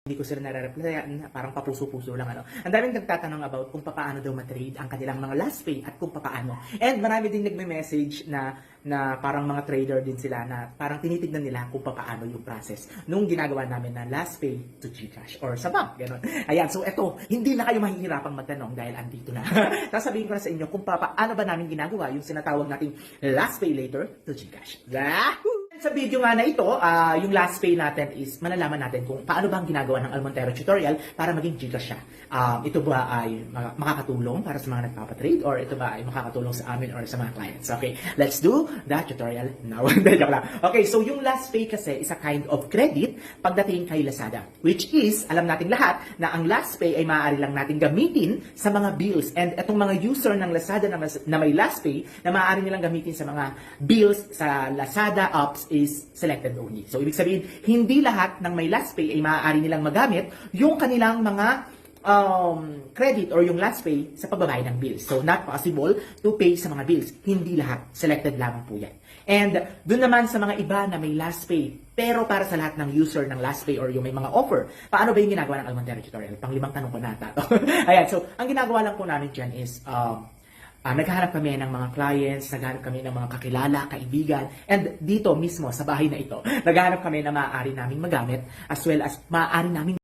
Hindi ko sila nare-replyan, parang papuso-puso lang ano. Ang daming nagtatanong about kung paano daw matrade ang kanilang mga last pay at kung paano. And marami din nagme-message na parang mga trader din sila na parang tinitignan nila kung paano yung process nung ginagawa namin na last pay to GCash or sa bank, gano'n. Ayan, so eto, hindi na kayo mahihirapang magtanong dahil andito na. Sasabihin ko na sa inyo kung paano ba namin ginagawa yung sinatawag nating last pay later to GCash. Yahoo! Sa video nga na ito, yung last pay natin is malalaman natin kung paano ba ang ginagawa ng Almontero tutorial para maging Gcash siya. Ito ba ay makakatulong para sa mga nagpapatrade or ito ba ay makakatulong sa amin or sa mga clients? Okay, let's do the tutorial now. Okay, so yung last pay kasi is a kind of credit pagdating kay Lazada, which is, alam nating lahat na ang last pay ay maaari lang natin gamitin sa mga bills. And itong mga user ng Lazada na may last pay na maaari nilang gamitin sa mga bills sa Lazada apps is selected only. So, ibig sabihin, hindi lahat ng may last pay ay maaari nilang magamit yung kanilang mga credit or yung last pay sa pagbabayad ng bills. So, not possible to pay sa mga bills. Hindi lahat. Selected lamang po yan. And dun naman sa mga iba na may last pay, pero para sa lahat ng user ng last pay or yung may mga offer, paano ba yung ginagawa ng Almontero tutorial? Pang-limang tanong ko na ata. Ayan, so, ang ginagawa lang po namin dyan is, naghahanap kami ng mga clients, naghahanap kami ng mga kakilala, kaibigan, and dito mismo sa bahay na ito, naghahanap kami na maaari naming magamit as well as maaari naming